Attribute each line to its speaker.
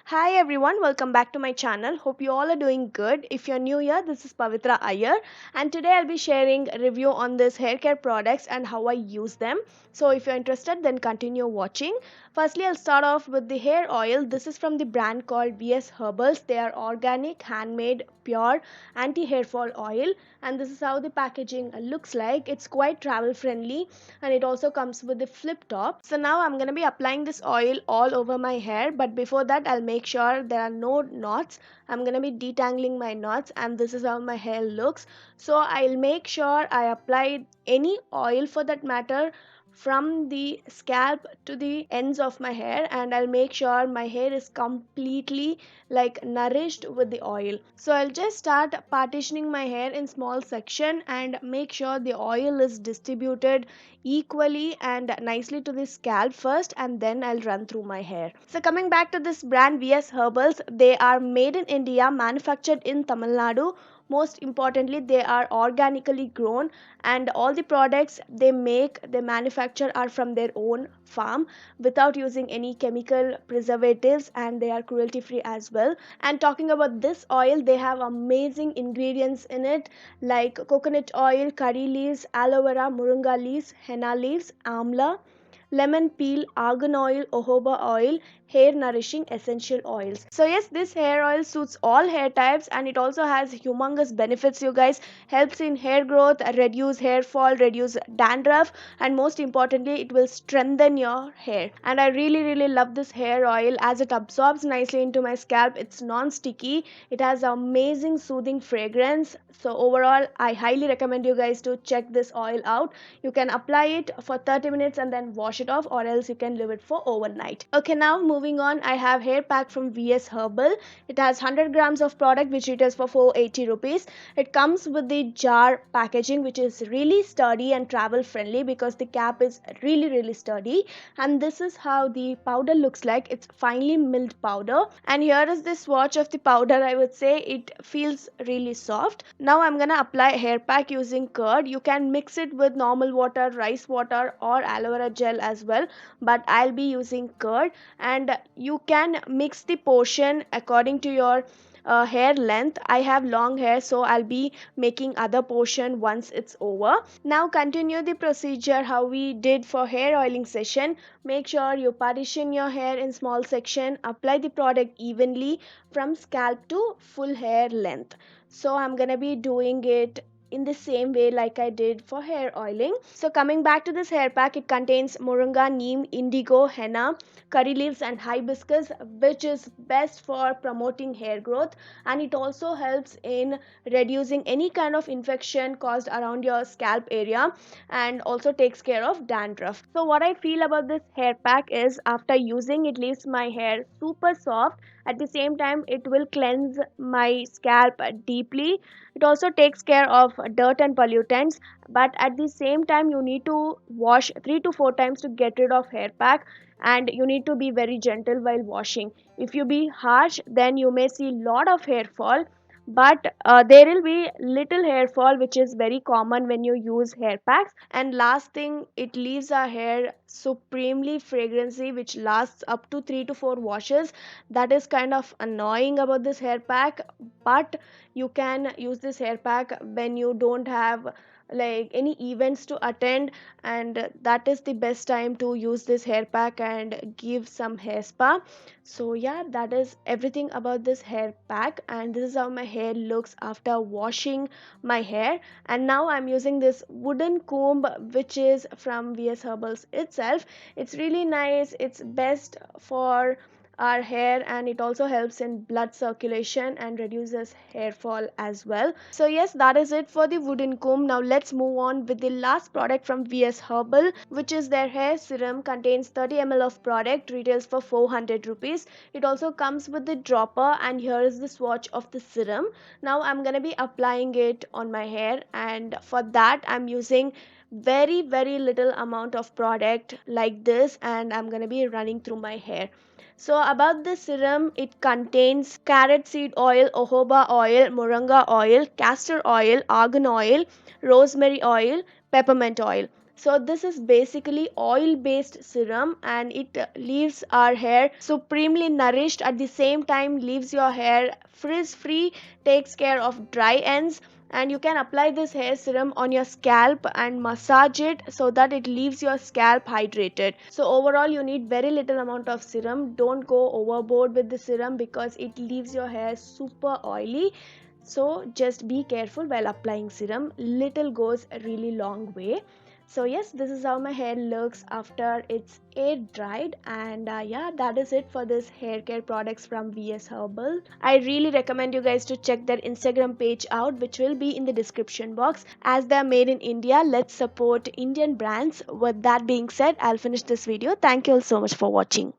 Speaker 1: Hi everyone, welcome back to my channel. Hope you all are doing good. If you're new here, this is Pavitra Iyer and today I'll be sharing a review on this hair care products and how I use them. So if you're interested then continue watching. Firstly, I'll start off with the hair oil. This is from the brand called VS Herbals. They are organic, handmade, pure anti-hair fall oil and this is how the packaging looks like. It's quite travel friendly and it also comes with the flip top. So now I'm going to be applying this oil all over my hair, but before that I'll make sure there are no knots. I'm going to be detangling my knots and this is how my hair looks. So I'll make sure I apply any oil for that matter from the scalp to the ends of my hair, and I'll make sure my hair is completely like nourished with the oil. So I'll just start partitioning my hair in small section and make sure the oil is distributed equally and nicely to the scalp first, and then I'll run through my hair. So coming back to this brand VS Herbals, they are made in India, manufactured in Tamil Nadu. Most importantly, they are organically grown and all the products they manufacture are from their own farm without using any chemical preservatives, and they are cruelty free as well. And talking about this oil, they have amazing ingredients in it like coconut oil, curry leaves, aloe vera, moringa leaves, henna leaves, amla, lemon peel, argan oil, jojoba oil, hair nourishing essential oils. So yes, this hair oil suits all hair types and it also has humongous benefits, you guys. Helps in hair growth, reduce hair fall, reduce dandruff, and most importantly it will strengthen your hair. And I really love this hair oil as it absorbs nicely into my scalp. It's non-sticky, it has amazing soothing fragrance. So overall I highly recommend you guys to check this oil out. You can apply it for 30 minutes and then wash it off, or else you can leave it for overnight. Okay, now moving on, I have hair pack from VS Herbal. It has 100 grams of product which retails for 480 rupees. It comes with the jar packaging which is really sturdy and travel friendly because the cap is really sturdy. And this is how the powder looks like. It's finely milled powder, and here is the swatch of the powder. I would say it feels really soft. Now I'm gonna apply hair pack using curd. You can mix it with normal water, rice water, or aloe vera gel as well, but I'll be using curd. And you can mix the portion according to your hair length. I have long hair, so I'll be making other portion once it's over. Now continue the procedure how we did for hair oiling session. Make sure you partition your hair in small section, apply the product evenly from scalp to full hair length. So I'm gonna be doing it in the same way like I did for hair oiling. So coming back to this hair pack, it contains moringa, neem, indigo, henna, curry leaves and hibiscus, which is best for promoting hair growth, and it also helps in reducing any kind of infection caused around your scalp area, and also takes care of dandruff. So what I feel about this hair pack is after using it leaves my hair super soft. At the same time it will cleanse my scalp deeply. It also takes care of dirt and pollutants, but at the same time you need to wash 3 to 4 times to get rid of hair pack, and you need to be very gentle while washing. If you be harsh then you may see lot of hair fall, but there will be little hair fall which is very common when you use hair packs. And last thing, it leaves our hair supremely fragrancy which lasts up to 3 to 4 washes. That is kind of annoying about this hair pack, but you can use this hair pack when you don't have like any events to attend, and that is the best time to use this hair pack and give some hair spa. So yeah, that is everything about this hair pack, and this is how my hair looks after washing my hair. And now I'm using this wooden comb which is from VS Herbals itself. It's really nice, it's best for our hair, and it also helps in blood circulation and reduces hair fall as well. So yes, that is it for the wooden comb. Now let's move on with the last product from VS Herbal, which is their hair serum. Contains 30 ml of product, retails for 400 rupees. It also comes with the dropper, and here is the swatch of the serum. Now I'm gonna be applying it on my hair, and for that I'm using very little amount of product like this, and I'm gonna be running through my hair. So about the serum, it contains carrot seed oil, jojoba oil, moringa oil, castor oil, argan oil, rosemary oil, peppermint oil. So this is basically oil based serum, and it leaves our hair supremely nourished, at the same time leaves your hair frizz free, takes care of dry ends. And you can apply this hair serum on your scalp and massage it so that it leaves your scalp hydrated. So overall you need very little amount of serum. Don't go overboard with the serum because it leaves your hair super oily. So just be careful while applying serum. Little goes a really long way. So yes, this is how my hair looks after it's air dried. And yeah, that is it for this hair care products from VS Herbal. I really recommend you guys to check their Instagram page out, which will be in the description box. As they are made in India, let's support Indian brands. With that being said, I'll finish this video. Thank you all so much for watching.